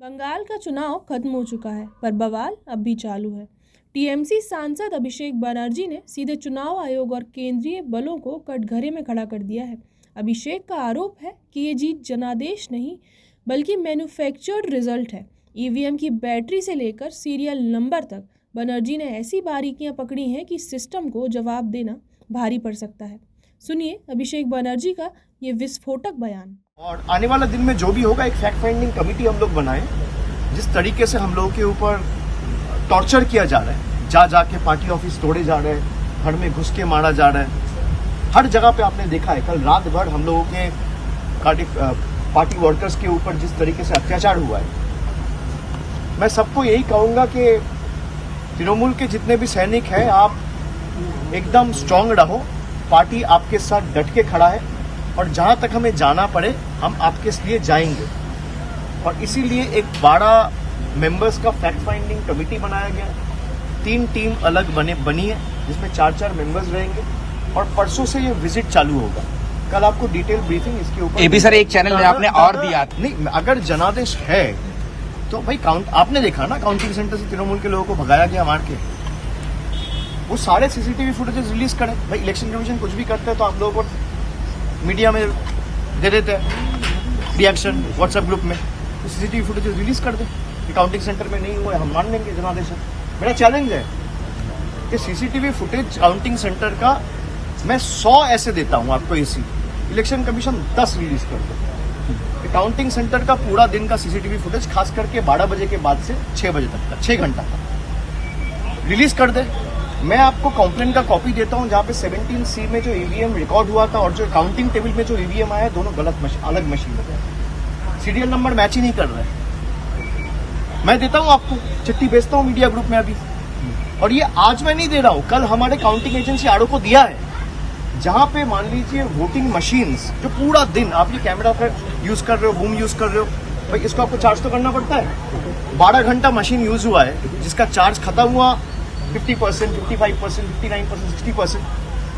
बंगाल का चुनाव खत्म हो चुका है, पर बवाल अब भी चालू है। टीएमसी सांसद अभिषेक बनर्जी ने सीधे चुनाव आयोग और केंद्रीय बलों को कटघरे में खड़ा कर दिया है। अभिषेक का आरोप है कि ये जीत जनादेश नहीं, बल्कि मैन्युफैक्चर्ड रिजल्ट है। ईवीएम की बैटरी से लेकर सीरियल नंबर तक बनर्जी ने ऐसी बारीकियां पकड़ी हैं कि सिस्टम को जवाब देना भारी पड़ सकता है। सुनिए अभिषेक बनर्जी का ये विस्फोटक बयान। और आने वाला दिन में जो भी होगा, एक फैक्ट फाइंडिंग कमेटी हम लोग बनाएं। जिस तरीके से हम लोगों के ऊपर टॉर्चर किया जा रहा है, जाके पार्टी ऑफिस तोड़े जा रहे हैं, घर में घुस के मारा जा रहा है, हर जगह पे आपने देखा है। कल रात भर हम लोगों के पार्टी वर्कर्स के ऊपर जिस तरीके से अत्याचार हुआ है, मैं सबको यही कहूँगा कि तृणमूल के जितने भी सैनिक हैं, आप एकदम स्ट्रांग रहो। पार्टी आपके साथ डट के खड़ा है और जहां तक हमें जाना पड़े हम आपके लिए जाएंगे। और इसीलिए एक 12 मेंबर्स का फैक्ट फाइंडिंग कमेटी बनाया गया। 3 टीम अलग बनी है, जिसमें 4 मेंबर्स रहेंगे और परसों से ये विजिट चालू होगा। कल आपको डिटेल ब्रीफिंग इसके ऊपर ये भी सर एक चैनल में आपने और दिया। नहीं, अगर जनादेश है तो भाई आपने देखा ना, काउंटिंग सेंटर से तृणमूल के लोगों को भगाया गया मार के। वो सारे सीसीटीवी फुटेजेस रिलीज करें। भाई इलेक्शन कमीशन कुछ भी करता है तो आप लोगों को मीडिया में दे देते हैं रिएक्शन व्हाट्सएप ग्रुप में। तो सीसीटीवी फुटेजेस रिलीज कर दे कि काउंटिंग सेंटर में नहीं हुआ है, हम मान लेंगे जनादेश है। मेरा चैलेंज है कि सीसीटीवी फुटेज काउंटिंग सेंटर का मैं 100 ऐसे देता हूँ आपको एसी, इलेक्शन कमीशन 10 रिलीज कर दे। काउंटिंग सेंटर का पूरा दिन का सीसीटीवी फुटेज, खास करके 12 बजे के बाद से 6 बजे तक का 6 घंटा का रिलीज कर दे। मैं आपको कंप्लेन का कॉपी देता हूं, जहां पे 17C में जो ईवीएम रिकॉर्ड हुआ था और जो काउंटिंग टेबल में जो ईवीएम आया, दोनों गलत अलग मशीन है। सीरियल नंबर मैच ही नहीं कर रहा है। मैं देता हूं आपको, चिट्ठी भेजता हूं मीडिया ग्रुप में अभी। और ये आज मैं नहीं दे रहा हूं, कल हमारे काउंटिंग एजेंसी आरओ को दिया है, जहां पे मान लीजिए वोटिंग मशीन्स जो पूरा दिन आप ये कैमरा पर यूज कर रहे हो, बूम यूज कर रहे हो, भाई इसको आपको चार्ज तो करना पड़ता है। 12 घंटा मशीन यूज हुआ है, जिसका चार्ज खत्म हुआ 50%, 55%, 59%, 60%,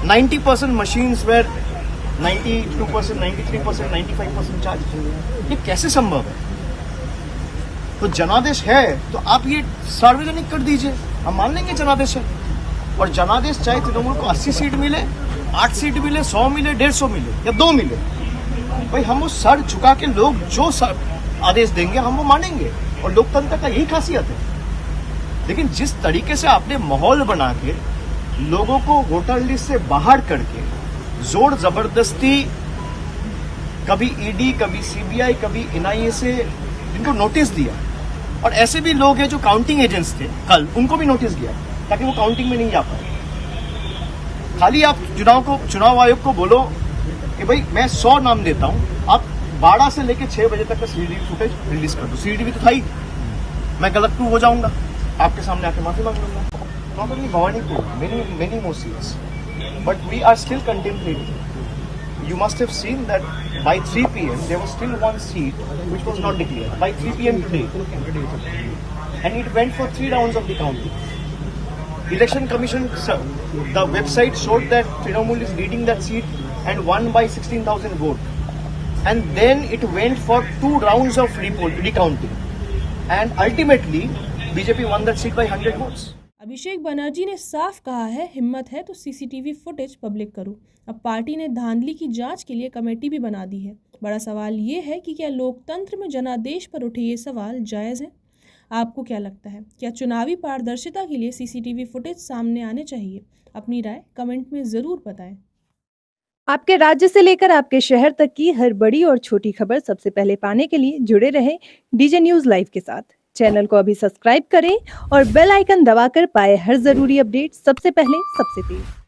90% machines were 92%, 93%, 95% चार्ज। ये कैसे संभव है? तो जनादेश है तो आप ये सार्वजनिक कर दीजिए, हम मान लेंगे जनादेश है। और जनादेश चाहे तृणमूल को 80 सीट मिले, 8 सीट मिले, 100 मिले, 150 मिले या 2 मिले, भाई हम वो सर झुका के लोग जो आदेश देंगे हम वो मानेंगे। और लोकतंत्र का यही खासियत है। लेकिन जिस तरीके से आपने माहौल बना के लोगों को वोटर लिस्ट से बाहर करके जोर जबरदस्ती, कभी ईडी, कभी सीबीआई, कभी एनआईए से इनको नोटिस दिया, और ऐसे भी लोग हैं जो काउंटिंग एजेंट्स थे कल, उनको भी नोटिस दिया ताकि वो काउंटिंग में नहीं जा पाए। खाली आप चुनाव आयोग को बोलो कि भाई मैं 100 नाम देता हूं, आप 12 से लेकर 6 बजे तक का सीसीटीवी फुटेज रिलीज कर दो। सीसीटीवी तो था ही, मैं गलत प्रूव हो जाऊंगा, आपके सामने आके माफी मांग लूंगा। Not only Bhawanipur, many more seats, but we are still contemplating. You must have seen that by 3 p.m. there was still one seat which was not declared by 3 p.m. today, and it went for 3 rounds of the counting. Election Commission, the website showed that Trinamool is leading that seat and won by 16,000 votes, and then it went for 2 rounds of recounting, and ultimately BJP won that seat by 100 votes. Abhishek Banerjee ने साफ कहा है, हिम्मत है तो CCTV footage public करो। अब party ने धांधली की जांच के लिए कमेटी भी बना दी है। बड़ा सवाल ये है कि क्या लोकतंत्र में जनादेश पर उठे ये सवाल जायज़ है? आपको क्या लगता है? क्या चुनावी पारदर्शिता के लिए सीसीटीवी फुटेज सामने आने चाहिए? अपनी राय कमेंट में ज़रूर बताएं। आपके राज्य से लेकर आपके शहर तक की हर बड़ी और छोटी खबर सबसे पहले पाने के लिए जुड़े रहें डीजे न्यूज़ लाइव के साथ। चैनल को अभी सब्सक्राइब करें और बेल आइकन दबाकर पाए हर जरूरी अपडेट सबसे पहले सबसे तेज।